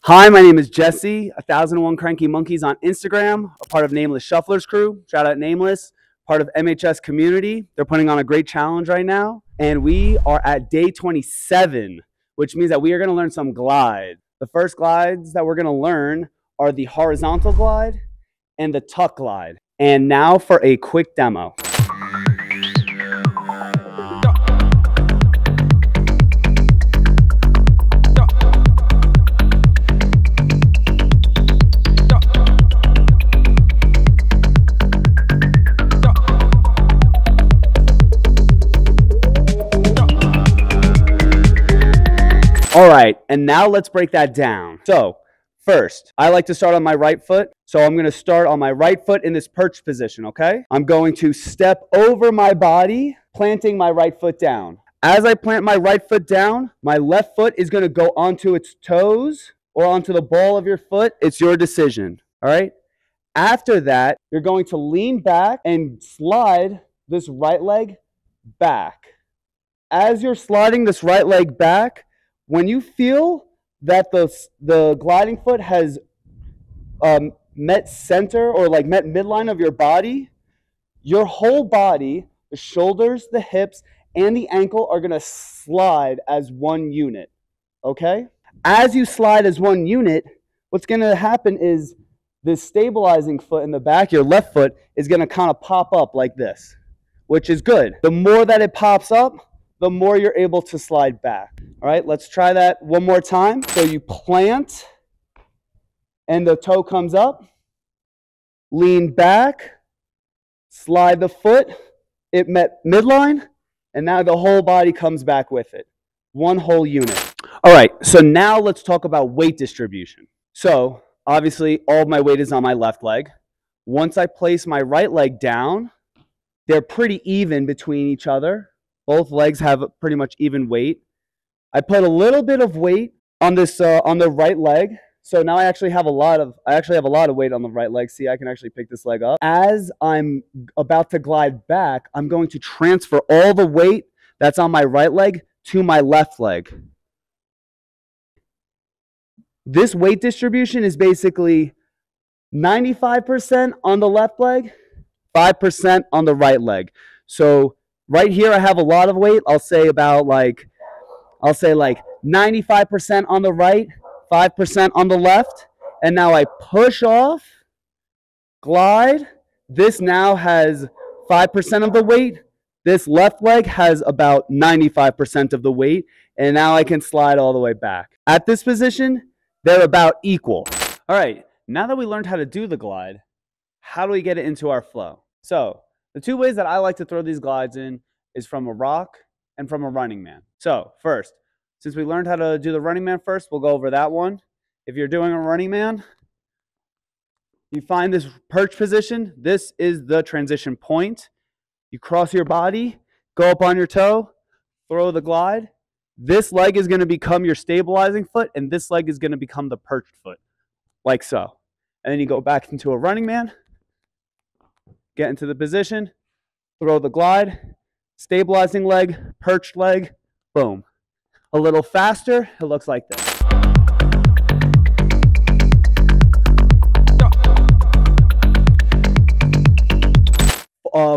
Hi, my name is Jesse, 1001 Cranky Monkeys on Instagram, a part of Nameless Shufflers crew. Shout out Nameless, part of MHS community. They're putting on a great challenge right now. And we are at day 27, which means that we are going to learn some glides. The first glides that we're going to learn are the horizontal glide and the tuck glide. And now for a quick demo. All right, and now let's break that down. So first, I like to start on my right foot. So I'm gonna start on my right foot in this perch position, okay? I'm going to step over my body, planting my right foot down. As I plant my right foot down, my left foot is gonna go onto its toes or onto the ball of your foot. It's your decision, all right? After that, you're going to lean back and slide this right leg back. As you're sliding this right leg back, when you feel that the gliding foot has met center or like met midline of your body, your whole body, the shoulders, the hips, and the ankle are going to slide as one unit, okay? As you slide as one unit, what's going to happen is this stabilizing foot in the back, your left foot, is going to kind of pop up like this, which is good. The more that it pops up, the more you're able to slide back. All right, let's try that one more time. So you plant, and the toe comes up, lean back, slide the foot, it met midline, and now the whole body comes back with it. One whole unit. All right, so now let's talk about weight distribution. So obviously all of my weight is on my left leg. Once I place my right leg down, they're pretty even between each other. Both legs have pretty much even weight. I put a little bit of weight on this on the right leg, so now I actually have a lot of weight on the right leg. See, I can actually pick this leg up. As I'm about to glide back, I'm going to transfer all the weight that's on my right leg to my left leg. This weight distribution is basically 95% on the left leg, 5% on the right leg. So right here, I have a lot of weight. I'll say like 95% on the right, 5% on the left. And now I push off, glide. This now has 5% of the weight. This left leg has about 95% of the weight. And now I can slide all the way back. At this position, they're about equal. All right, now that we learned how to do the glide, how do we get it into our flow? So the two ways that I like to throw these glides in is from a rock and from a running man. So first, since we learned how to do the running man first, we'll go over that one. If you're doing a running man, you find this perch position. This is the transition point. You cross your body, go up on your toe, throw the glide. This leg is going to become your stabilizing foot, and this leg is going to become the perched foot, like so. And then you go back into a running man, get into the position, throw the glide, stabilizing leg, perched leg, boom. A little faster, it looks like this.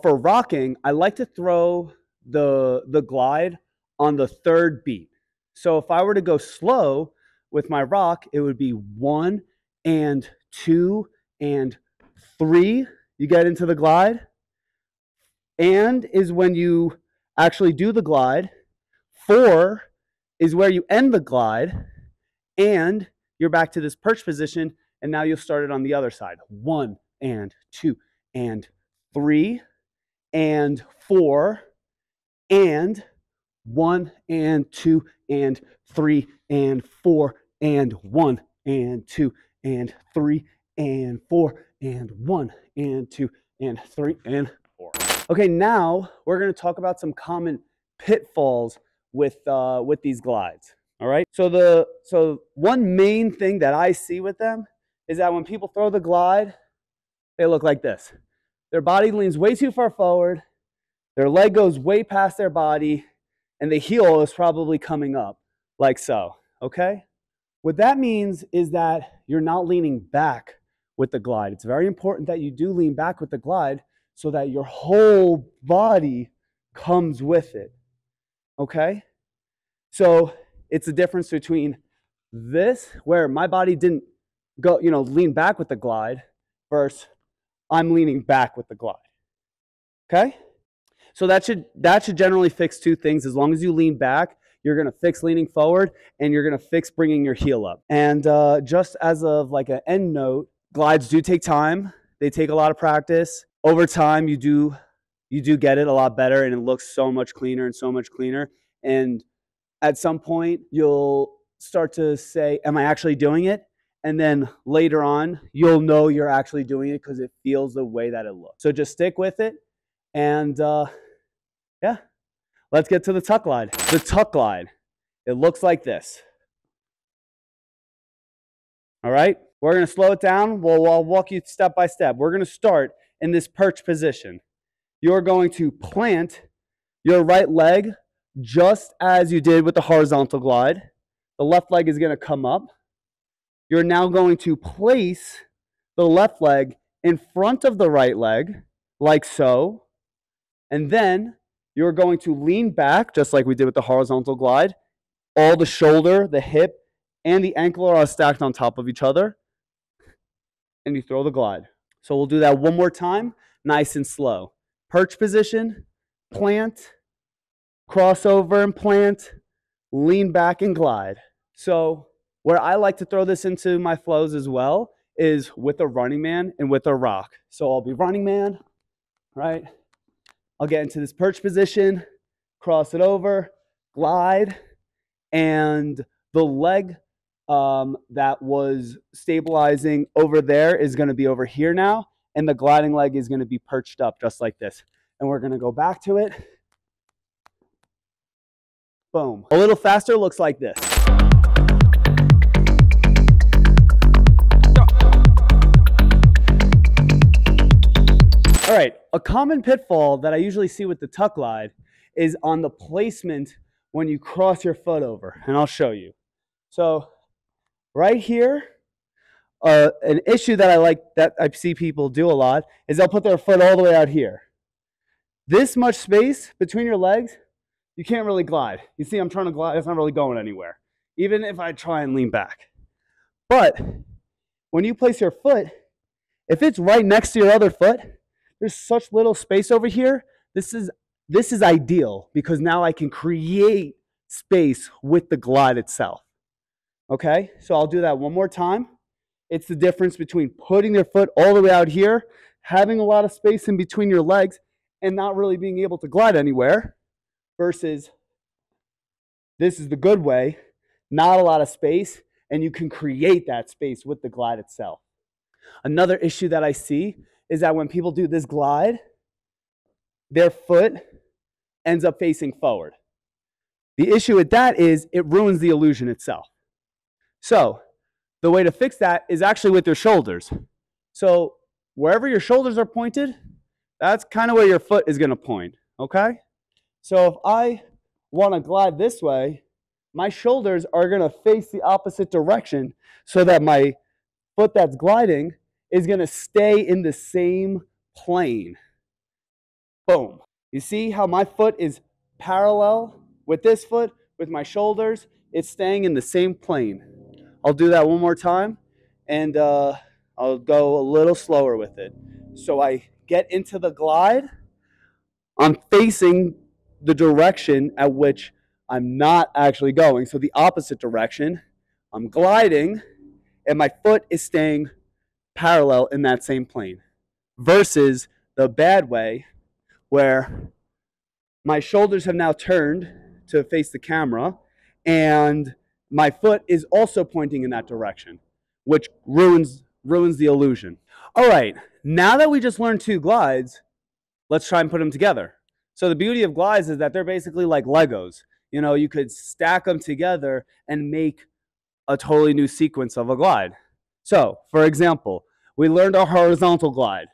For rocking, I like to throw the glide on the third beat. So if I were to go slow with my rock, it would be 1 and 2 and 3. You get into the glide. And is when you actually do the glide. 4 is where you end the glide, and you're back to this perch position, and now you'll start it on the other side. 1 and 2 and 3 and 4 and 1 and 2 and 3 and 4 and 1 and 2 and 3 and 4 and 1 and 2 and 3 and 4. Okay, now we're going to talk about some common pitfalls with these glides. All right. So one main thing that I see with them is that when people throw the glide, they look like this. Their body leans way too far forward, their leg goes way past their body, and the heel is probably coming up like so. Okay. What that means is that you're not leaning back with the glide. It's very important that you do lean back with the glide so that your whole body comes with it, okay? So it's the difference between this, where my body didn't go, lean back with the glide, versus I'm leaning back with the glide, okay? So that should generally fix two things. As long as you lean back, you're going to fix leaning forward, and you're going to fix bringing your heel up. And just as of like an end note, glides do take time. They take a lot of practice. Over time, you do get it a lot better, and it looks so much cleaner and so much cleaner. And at some point, you'll start to say, am I actually doing it? And then later on, you'll know you're actually doing it because it feels the way that it looks. So just stick with it. And yeah, let's get to the tuck glide. The tuck glide, it looks like this. All right, we're going to slow it down. I'll walk you step by step. We're going to start in this perch position. You're going to plant your right leg just as you did with the horizontal glide. The left leg is going to come up. You're now going to place the left leg in front of the right leg, like so. And then you're going to lean back, just like we did with the horizontal glide. All the shoulder, the hip, and the ankle are all stacked on top of each other. And you throw the glide. So we'll do that one more time, nice and slow. Perch position, plant, crossover and plant, lean back and glide. So where I like to throw this into my flows as well is with a running man and with a rock. So I'll be running man, right? I'll get into this perch position, cross it over, glide, and the leg that was stabilizing over there is going to be over here now, and the gliding leg is going to be perched up just like this. And we're going to go back to it. Boom. A little faster looks like this. All right, a common pitfall that I usually see with the tuck glide is on the placement when you cross your foot over, and I'll show you. So right here, an issue that I see people do a lot is they'll put their foot all the way out here. This much space between your legs, you can't really glide. You see, I'm trying to glide, it's not really going anywhere, even if I try and lean back. But when you place your foot, if it's right next to your other foot, there's such little space over here. This is ideal because now I can create space with the glide itself. Okay, so I'll do that one more time. It's the difference between putting your foot all the way out here, having a lot of space in between your legs, and not really being able to glide anywhere, versus this is the good way, not a lot of space, and you can create that space with the glide itself. Another issue that I see is that when people do this glide, their foot ends up facing forward. The issue with that is it ruins the illusion itself. So the way to fix that is actually with your shoulders. So wherever your shoulders are pointed, that's kind of where your foot is going to point, okay? So if I want to glide this way, my shoulders are going to face the opposite direction so that my foot that's gliding is going to stay in the same plane. Boom. You see how my foot is parallel with this foot, with my shoulders? It's staying in the same plane. I'll do that one more time, and I'll go a little slower with it. So I get into the glide. I'm facing the direction at which I'm not actually going, so the opposite direction. I'm gliding, and my foot is staying parallel in that same plane, versus the bad way where my shoulders have now turned to face the camera and my foot is also pointing in that direction, which ruins the illusion. All right, now that we just learned two glides, let's try and put them together. So the beauty of glides is that they're basically like Legos. You know, you could stack them together and make a totally new sequence of a glide. So, for example, we learned our horizontal glide.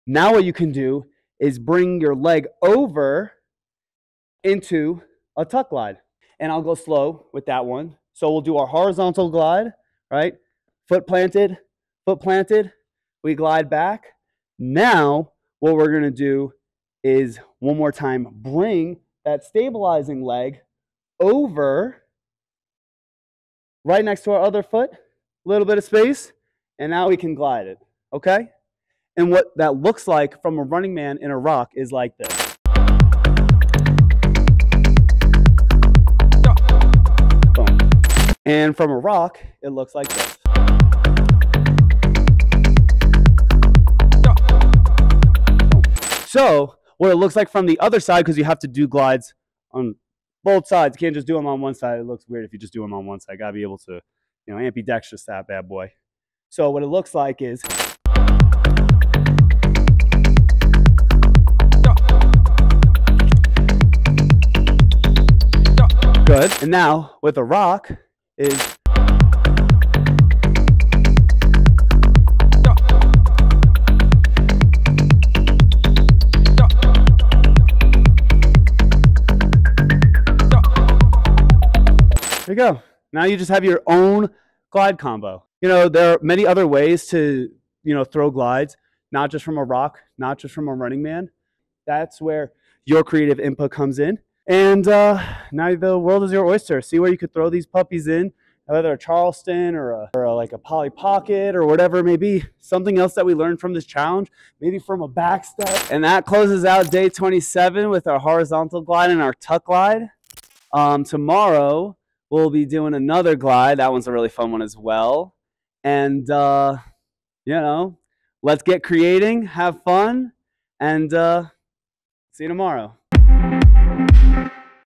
Now what you can do is bring your leg over into a tuck glide. And I'll go slow with that one. So we'll do our horizontal glide, right? Foot planted, we glide back. Now, what we're gonna do is one more time, bring that stabilizing leg over right next to our other foot, a little bit of space, and now we can glide it, okay? And what that looks like from a running man in a rock is like this. Boom. And from a rock, it looks like this. So what it looks like from the other side, because you have to do glides on both sides. You can't just do them on one side. It looks weird if you just do them on one side. Got to be able to, ambidextrous that bad boy. So what it looks like is good. And now with a rock is there you go. Now you just have your own glide combo. There are many other ways to, throw glides, not just from a rock, not just from a running man. That's where your creative input comes in. And now the world is your oyster. See where you could throw these puppies in, whether a Charleston or like a Polly Pocket or whatever it may be. Something else that we learned from this challenge, maybe from a back step. And that closes out day 27 with our horizontal glide and our tuck glide. Tomorrow, we'll be doing another glide. That one's a really fun one as well. And, let's get creating, have fun, and see you tomorrow.